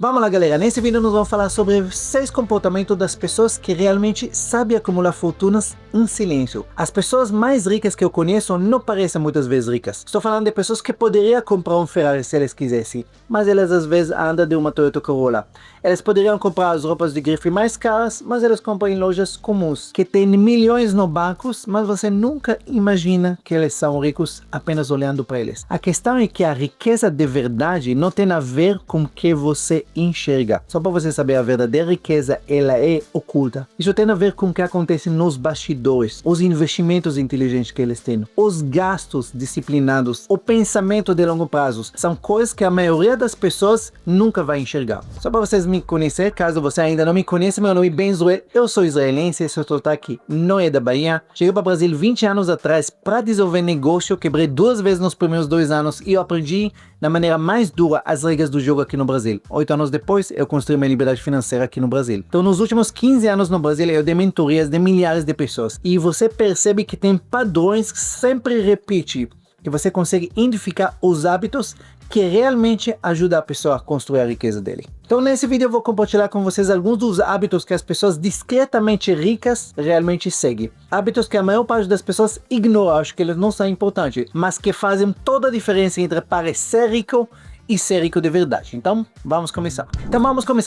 Vamos lá, galera, nesse vídeo nós vamos falar sobre 6 comportamentos das pessoas que realmente sabem acumular fortunas em silêncio. As pessoas mais ricas que eu conheço não parecem muitas vezes ricas. Estou falando de pessoas que poderiam comprar um Ferrari se elas quisessem, mas elas às vezes andam de uma Toyota Corolla. Elas poderiam comprar as roupas de grife mais caras, mas elas compram em lojas comuns, que têm milhões no bancos, mas você nunca imagina que eles são ricos apenas olhando para eles. A questão é que a riqueza de verdade não tem a ver com o que você enxerga. Só para você saber, a verdadeira riqueza, ela é oculta. Isso tem a ver com o que acontece nos bastidores, os investimentos inteligentes que eles têm, os gastos disciplinados, o pensamento de longo prazo. São coisas que a maioria das pessoas nunca vai enxergar. Só para vocês me conhecer, caso você ainda não me conheça, meu nome é Ben Zoé, eu sou israelense, esse sotaque não é da Bahia. Cheguei para o Brasil 20 anos atrás para desenvolver negócio, quebrei 2 vezes nos primeiros 2 anos e eu aprendi da maneira mais dura as regras do jogo aqui no Brasil. 8 anos depois, eu construí minha liberdade financeira aqui no Brasil. Então, nos últimos 15 anos no Brasil, eu dei mentorias de milhares de pessoas. E você percebe que tem padrões que sempre repete, que você consegue identificar os hábitos que realmente ajudam a pessoa a construir a riqueza dele. Então, nesse vídeo eu vou compartilhar com vocês alguns dos hábitos que as pessoas discretamente ricas realmente seguem. Hábitos que a maior parte das pessoas ignora, acho que eles não são importantes, mas que fazem toda a diferença entre parecer rico e ser rico de verdade. Então, vamos começar.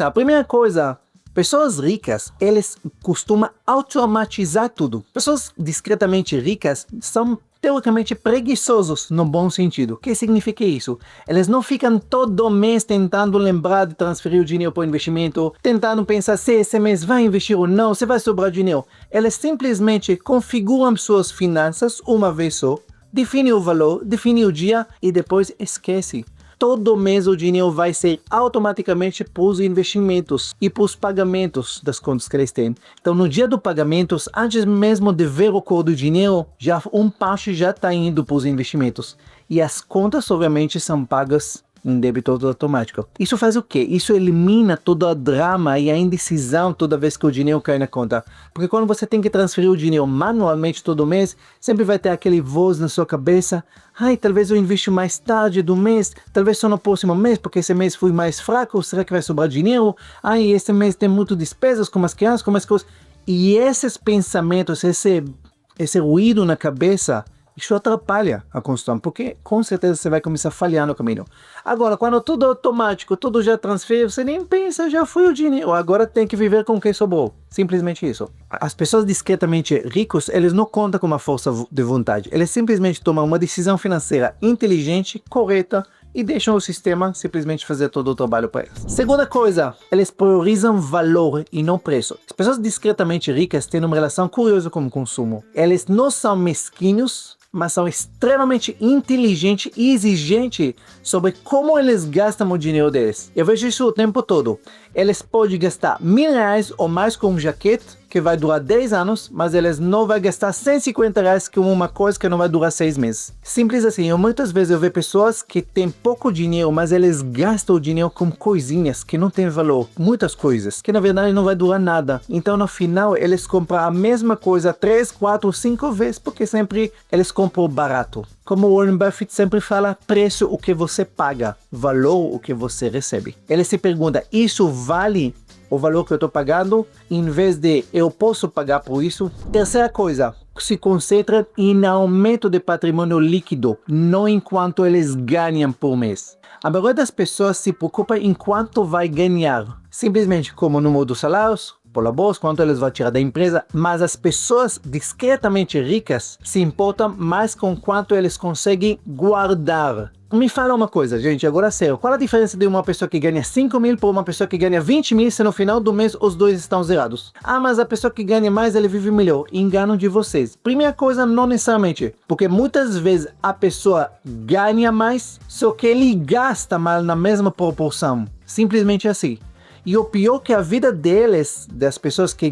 A primeira coisa, pessoas ricas, eles costumam automatizar tudo. Pessoas discretamente ricas são teoricamente preguiçosos no bom sentido. O que significa isso? Eles não ficam todo mês tentando lembrar de transferir o dinheiro para o investimento, tentando pensar se esse mês vai investir ou não, se vai sobrar dinheiro. Eles simplesmente configuram suas finanças uma vez só, definem o valor, definem o dia e depois esquecem. Todo mês o dinheiro vai ser automaticamente para os investimentos e para os pagamentos das contas que eles têm. Então, no dia do pagamento, antes mesmo de ver o cor do dinheiro, já parte já está indo para os investimentos. E as contas, obviamente, são pagas em débito automático. Isso faz o quê? Isso elimina todo o drama e a indecisão toda vez que o dinheiro cai na conta. Porque quando você tem que transferir o dinheiro manualmente todo mês, sempre vai ter aquele voz na sua cabeça: ai, talvez eu invisto mais tarde do mês, talvez só no próximo mês, porque esse mês fui mais fraco, será que vai sobrar dinheiro? Ai, esse mês tem muitas despesas com as crianças, com as coisas. E esses pensamentos, esse ruído na cabeça, isso atrapalha a construção, porque com certeza você vai começar a falhar no caminho. Agora, quando tudo é automático, tudo já transfere, você nem pensa, já foi o dinheiro, agora tem que viver com o que sobrou. Simplesmente isso. As pessoas discretamente ricos, eles não contam com uma força de vontade. Eles simplesmente tomam uma decisão financeira inteligente, correta, e deixam o sistema simplesmente fazer todo o trabalho para eles. Segunda coisa, eles priorizam valor e não preço. As pessoas discretamente ricas têm uma relação curiosa com o consumo. Eles não são mesquinhos, mas são extremamente inteligentes e exigentes sobre como eles gastam o dinheiro deles. Eu vejo isso o tempo todo. Eles podem gastar R$1.000 ou mais com um jaquete que vai durar 10 anos, mas eles não vão gastar R$150 com uma coisa que não vai durar 6 meses. Simples assim. Muitas vezes eu vejo pessoas que têm pouco dinheiro, mas eles gastam o dinheiro com coisinhas que não têm valor. Muitas coisas, que na verdade não vai durar nada. Então no final eles compram a mesma coisa 3, 4, 5 vezes, porque sempre eles compram barato. Como Warren Buffett sempre fala, preço o que você paga, valor o que você recebe. Ele se pergunta, isso vale o valor que eu estou pagando, em vez de eu posso pagar por isso? Terceira coisa, se concentra em aumento de patrimônio líquido, não em quanto eles ganham por mês. A maioria das pessoas se preocupa em quanto vai ganhar, simplesmente como o número dos salários, por bolsa, quanto eles vão tirar da empresa, mas as pessoas discretamente ricas se importam mais com quanto eles conseguem guardar. Me fala uma coisa, gente, agora sério, qual a diferença de uma pessoa que ganha 5 mil por uma pessoa que ganha 20 mil se no final do mês os dois estão zerados? Ah, mas a pessoa que ganha mais, ele vive melhor. Engano de vocês. Primeira coisa, não necessariamente, porque muitas vezes a pessoa ganha mais, só que ele gasta mal na mesma proporção. Simplesmente assim. E o pior que a vida deles, das pessoas que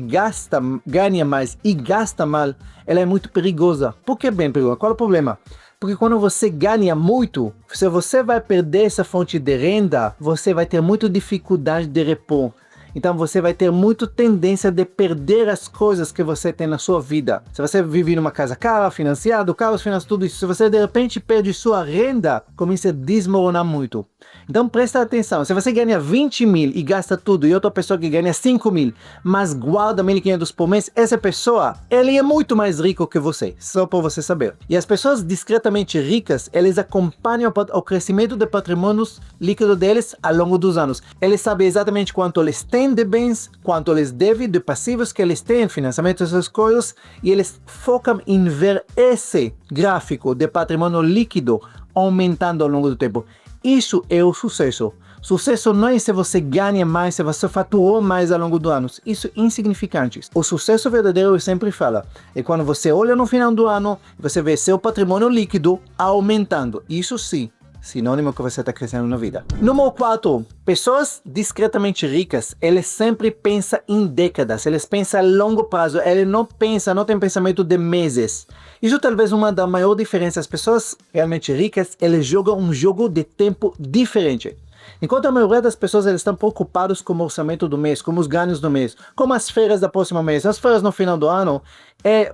ganham mais e gastam mal, ela é muito perigosa. Por que bem perigosa? Qual é o problema? Porque quando você ganha muito, se você vai perder essa fonte de renda, você vai ter muita dificuldade de repor. Então você vai ter muita tendência de perder as coisas que você tem na sua vida. Se você vive numa casa cara, financiado, carros financiados, tudo isso. Se você de repente perde sua renda, começa a desmoronar muito. Então presta atenção, se você ganha 20 mil e gasta tudo, e outra pessoa que ganha 5 mil, mas guarda 1.500 por mês, essa pessoa, ele é muito mais rico que você, só para você saber. E as pessoas discretamente ricas, eles acompanham o crescimento de patrimônios líquidos deles ao longo dos anos. Eles sabem exatamente quanto eles têm de bens, quanto eles devem, de passivos que eles têm, financiamento, essas coisas, e eles focam em ver esse gráfico de patrimônio líquido aumentando ao longo do tempo. Isso é o sucesso. Sucesso não é se você ganha mais, se você faturou mais ao longo dos anos. Isso é insignificante. O sucesso verdadeiro, eu sempre falo, é quando você olha no final do ano, você vê seu patrimônio líquido aumentando. Isso sim, sinônimo que você está crescendo na vida. Número 4. Pessoas discretamente ricas, eles sempre pensam em décadas, eles pensam a longo prazo, eles não têm pensamento de meses. Isso talvez uma das maiores diferenças. As pessoas realmente ricas, eles jogam um jogo de tempo diferente. Enquanto a maioria das pessoas eles estão preocupados com o orçamento do mês, com os ganhos do mês, com as férias da próxima mês, as férias no final do ano,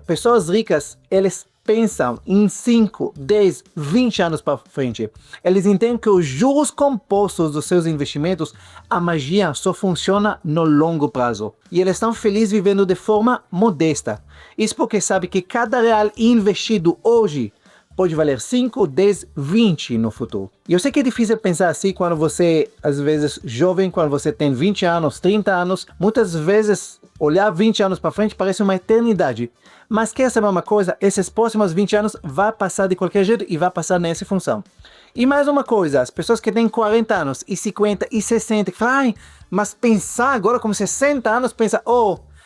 pessoas ricas, eles pensam em 5, 10, 20 anos para frente. Eles entendem que os juros compostos dos seus investimentos, a magia só funciona no longo prazo. E eles estão felizes vivendo de forma modesta. Isso porque sabem que cada real investido hoje pode valer 5, 10, 20 no futuro. E eu sei que é difícil pensar assim quando você, às vezes, jovem, quando você tem 20 anos, 30 anos. Muitas vezes, olhar 20 anos para frente parece uma eternidade. Mas quer saber uma coisa? Esses próximos 20 anos vai passar de qualquer jeito e vai passar nessa função. E mais uma coisa, as pessoas que têm 40 anos, e 50, e 60, que falam, ai, mas pensar agora como 60 anos, pensa,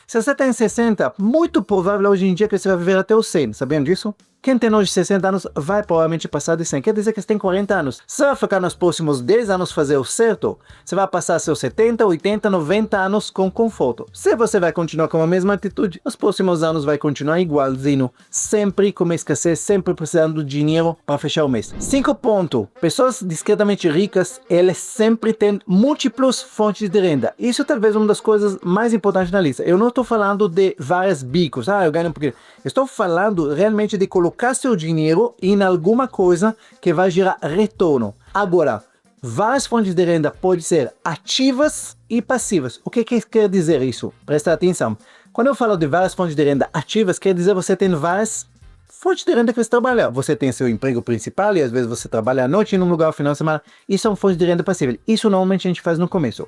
se você tem 60, muito provável hoje em dia que você vai viver até os 100, sabiam disso? Quem tem hoje 60 anos vai provavelmente passar de 100. Quer dizer que você tem 40 anos. Se você vai ficar nos próximos 10 anos fazer o certo, você vai passar seus 70, 80, 90 anos com conforto. Se você vai continuar com a mesma atitude, nos próximos anos vai continuar igualzinho. Sempre com escassez, sempre precisando de dinheiro para fechar o mês. 5 pontos. Pessoas discretamente ricas, elas sempre têm múltiplas fontes de renda. Isso é talvez uma das coisas mais importantes na lista. Eu não estou falando de vários bicos. Eu ganho um pouquinho. Estou falando realmente de colocar seu dinheiro em alguma coisa que vai gerar retorno. Agora, várias fontes de renda podem ser ativas e passivas. O que quer dizer isso? Presta atenção. Quando eu falo de várias fontes de renda ativas, quer dizer que você tem várias fontes de renda que você trabalha. Você tem seu emprego principal e às vezes você trabalha à noite em um lugar ao final de semana. Isso são fontes de renda passivas. Isso normalmente a gente faz no começo.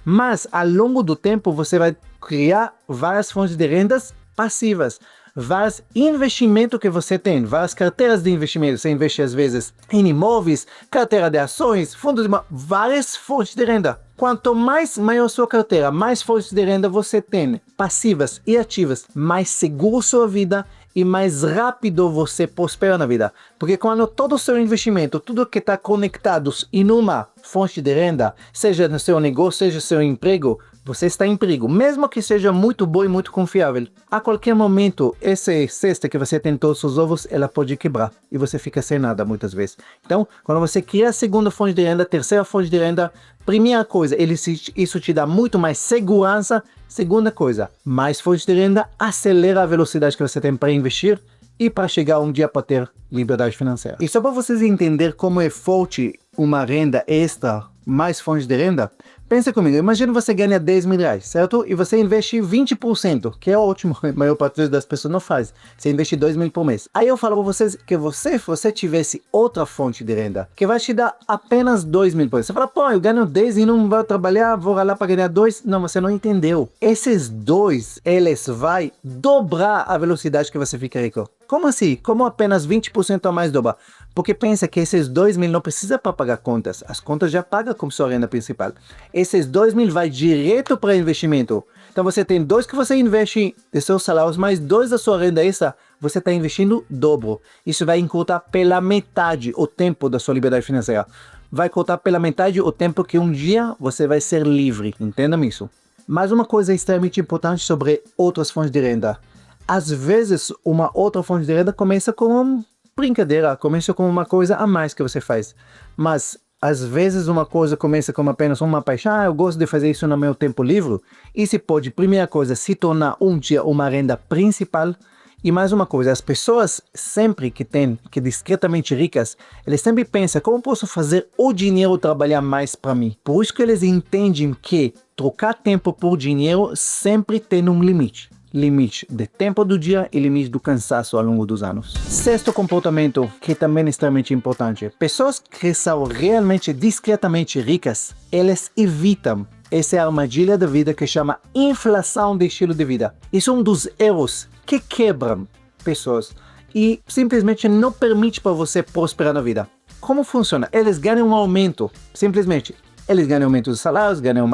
Mas ao longo do tempo você vai criar várias fontes de rendas passivas. Vários investimentos que você tem, várias carteiras de investimento, você investe às vezes em imóveis, carteira de ações, fundos de várias fontes de renda. Quanto mais maior sua carteira, mais fontes de renda você tem, passivas e ativas, mais seguro sua vida e mais rápido você prospera na vida. Porque quando todo o seu investimento, tudo que está conectado em uma fonte de renda, seja no seu negócio, seja no seu emprego, você está em perigo, mesmo que seja muito bom e muito confiável. A qualquer momento, essa cesta que você tem todos os ovos, ela pode quebrar e você fica sem nada muitas vezes. Então, quando você cria a segunda fonte de renda, a terceira fonte de renda, primeira coisa, isso te dá muito mais segurança. Segunda coisa, mais fonte de renda acelera a velocidade que você tem para investir e para chegar um dia para ter liberdade financeira. E só para vocês entenderem como é forte uma renda extra, mais fontes de renda, pensa comigo, imagina você ganha 10 mil reais, certo? E você investe 20%, que é ótimo, a maior parte das pessoas não faz. Você investe 2 mil por mês. Aí eu falo para vocês que se você tivesse outra fonte de renda, que vai te dar apenas 2 mil por mês. Você fala, eu ganho 10 e não vou trabalhar, vou lá para ganhar 2. Não, você não entendeu. Esses 2, eles vai dobrar a velocidade que você fica rico. Como assim? Como apenas 20% a mais dobra? Porque pensa que esses 2 mil não precisa para pagar contas. As contas já pagam como sua renda principal. Esses 2 mil vai direto para investimento. Então você tem 2 que você investe de seus salários, mais 2 da sua renda extra, você está investindo dobro. Isso vai encurtar pela metade o tempo da sua liberdade financeira. Vai cortar pela metade o tempo que um dia você vai ser livre. Entendam isso. Mais uma coisa extremamente importante sobre outras fontes de renda. Às vezes, uma outra fonte de renda começa com uma brincadeira, começa com uma coisa a mais que você faz. Mas, às vezes, uma coisa começa com apenas uma paixão. Eu gosto de fazer isso no meu tempo livre. E se pode, primeira coisa, se tornar um dia uma renda principal. E mais uma coisa, as pessoas sempre que discretamente ricas, eles sempre pensam, como posso fazer o dinheiro trabalhar mais para mim? Por isso que eles entendem que trocar tempo por dinheiro sempre tem um limite. Limite de tempo do dia e limite do cansaço ao longo dos anos. Sexto comportamento, que também é extremamente importante. Pessoas que são realmente discretamente ricas, elas evitam essa armadilha da vida que chama inflação de estilo de vida. Isso é um dos erros que quebram pessoas e simplesmente não permite para você prosperar na vida. Como funciona? Eles ganham um aumento, simplesmente. Eles ganham aumento de salários, ganham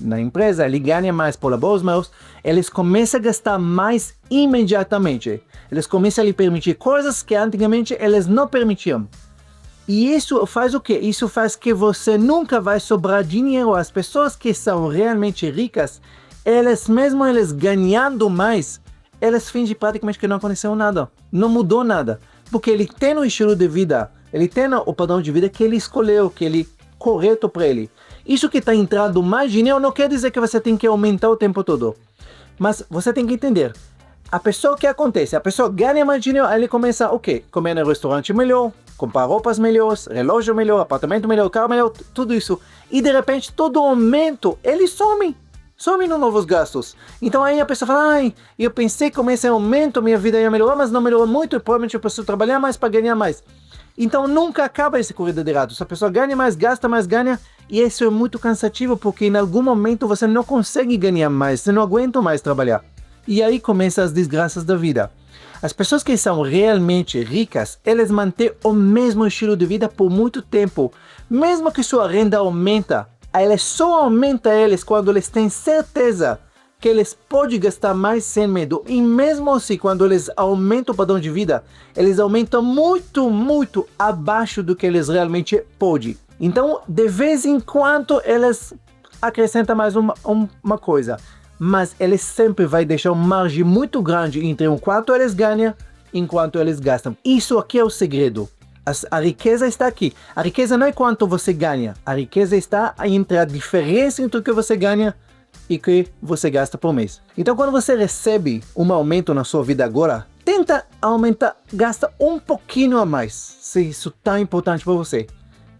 na empresa, eles ganham mais por boas mãos, eles começam a gastar mais imediatamente. Eles começam a lhe permitir coisas que antigamente eles não permitiam. E isso faz o quê? Isso faz que você nunca vai sobrar dinheiro. As pessoas que são realmente ricas, elas ganhando mais, elas fingem praticamente que não aconteceu nada. Não mudou nada. Porque ele tem um estilo de vida, ele tem o padrão de vida que ele escolheu, que ele correto para ele. Isso que está entrando mais dinheiro não quer dizer que você tem que aumentar o tempo todo. Mas você tem que entender. A pessoa que acontece, a pessoa ganha mais dinheiro, aí ele começa o quê? Comer no restaurante melhor, comprar roupas melhores, relógio melhor, apartamento melhor, carro melhor, tudo isso. E de repente todo aumento, ele some nos novos gastos. Então aí a pessoa fala, ai, eu pensei que com esse aumento minha vida ia melhorar, mas não melhorou muito e provavelmente eu preciso trabalhar mais para ganhar mais. Então nunca acaba esse corrida de ratos. A pessoa ganha mais, gasta mais, ganha. E isso é muito cansativo porque em algum momento você não consegue ganhar mais, você não aguenta mais trabalhar. E aí começam as desgraças da vida. As pessoas que são realmente ricas, elas mantêm o mesmo estilo de vida por muito tempo. Mesmo que sua renda aumenta, elas só aumentam eles quando eles têm certeza que eles podem gastar mais sem medo. E mesmo assim, quando eles aumentam o padrão de vida, eles aumentam muito, muito abaixo do que eles realmente podem. Então, de vez em quando, eles acrescentam mais uma coisa. Mas eles sempre vão deixar uma margem muito grande entre o quanto eles ganham e quanto eles gastam. Isso aqui é o segredo. A riqueza está aqui. A riqueza não é quanto você ganha. A riqueza está entre a diferença entre o que você ganha e que você gasta por mês. Então, quando você recebe um aumento na sua vida agora, tenta aumentar, gasta um pouquinho a mais, se isso tá importante para você.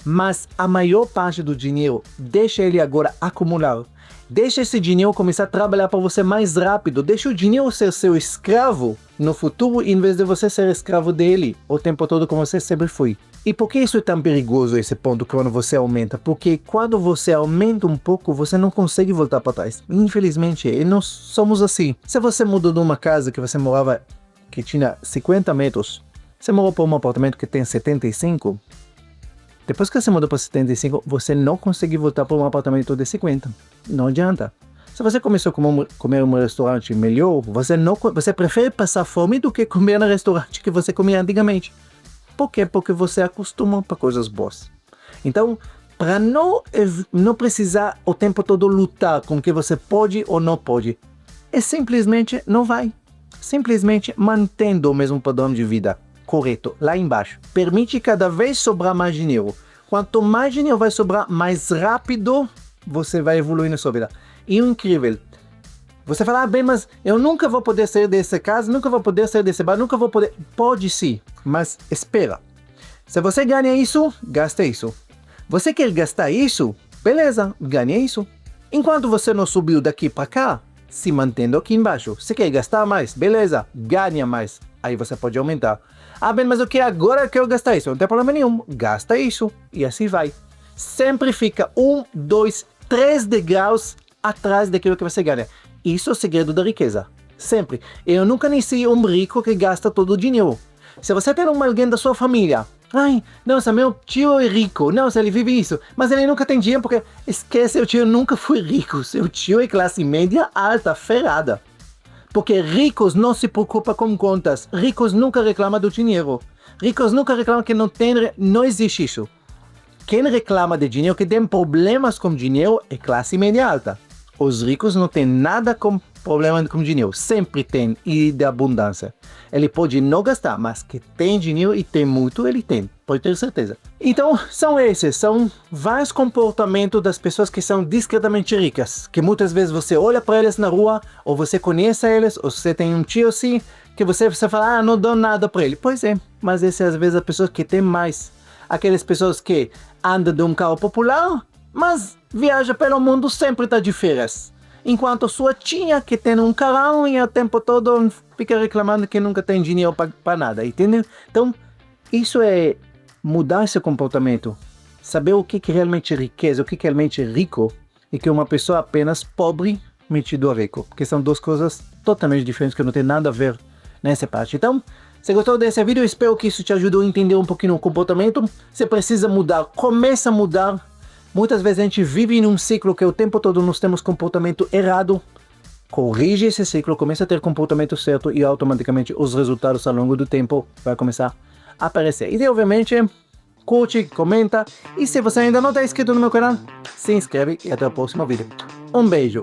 Mas a maior parte do dinheiro, deixa ele agora acumular. Deixa esse dinheiro começar a trabalhar para você mais rápido. Deixa o dinheiro ser seu escravo no futuro, em vez de você ser escravo dele o tempo todo como você sempre foi. E por que isso é tão perigoso, esse ponto, quando você aumenta? Porque quando você aumenta um pouco, você não consegue voltar para trás. Infelizmente, e nós somos assim. Se você mudou de uma casa que você morava, que tinha 50 metros, você morou para um apartamento que tem 75, depois que você mudou para 75, você não consegue voltar para um apartamento de 50. Não adianta. Se você começou a comer em um restaurante melhor, você prefere passar fome do que comer no restaurante que você comia antigamente. Por quê? Porque você acostuma para coisas boas. Então, para não precisar o tempo todo lutar com o que você pode ou não pode, simplesmente não vai. Simplesmente mantendo o mesmo padrão de vida correto lá embaixo. Permite cada vez sobrar mais dinheiro. Quanto mais dinheiro vai sobrar, mais rápido você vai evoluir na sua vida. E o incrível, você fala, bem, mas eu nunca vou poder sair dessa casa, nunca vou poder sair desse bar, nunca vou poder... Pode sim, mas espera. Se você ganha isso, gasta isso. Você quer gastar isso? Beleza, ganha isso. Enquanto você não subiu daqui para cá, se mantendo aqui embaixo. Você quer gastar mais? Beleza, ganha mais. Aí você pode aumentar. Bem, mas o que agora eu quero gastar isso? Não tem problema nenhum. Gasta isso. E assim vai. Sempre fica 1, 2, 3 degraus atrás daquilo que você ganha. Isso é o segredo da riqueza. Sempre. Eu nunca conheci um rico que gasta todo o dinheiro. Se você tem alguém da sua família, nossa, meu tio é rico, nossa, ele vive isso, mas ele nunca tem dinheiro porque, esquece, seu tio nunca foi rico, seu tio é classe média alta, ferrada. Porque ricos não se preocupam com contas, ricos nunca reclamam do dinheiro, ricos nunca reclamam que não existe isso. Quem reclama de dinheiro, que tem problemas com dinheiro, é classe média alta. Os ricos não têm nada com problema com dinheiro, sempre tem, e de abundância. Ele pode não gastar, mas que tem dinheiro e tem muito, ele tem, pode ter certeza. Então, são vários comportamentos das pessoas que são discretamente ricas, que muitas vezes você olha para eles na rua, ou você conhece eles, ou você tem um tio assim, que você fala, não dou nada para ele. Pois é, mas esse é às vezes as pessoas que têm mais. Aquelas pessoas que andam de um carro popular, mas viaja pelo mundo, sempre está de férias. Enquanto sua tia que tem um carrão e o tempo todo fica reclamando que nunca tem dinheiro para nada, entendeu? Então, isso é mudar esse comportamento. Saber o que realmente é riqueza, o que realmente é rico, e que uma pessoa apenas pobre metido a rico. Porque são duas coisas totalmente diferentes que não tem nada a ver nessa parte. Então, se gostou desse vídeo, eu espero que isso te ajude a entender um pouquinho o comportamento. Você precisa mudar, começa a mudar. Muitas vezes a gente vive em um ciclo que o tempo todo nós temos comportamento errado. Corrige esse ciclo, começa a ter comportamento certo e automaticamente os resultados ao longo do tempo vai começar a aparecer. E obviamente, curte, comenta e se você ainda não está inscrito no meu canal, se inscreve e até o próximo vídeo. Um beijo!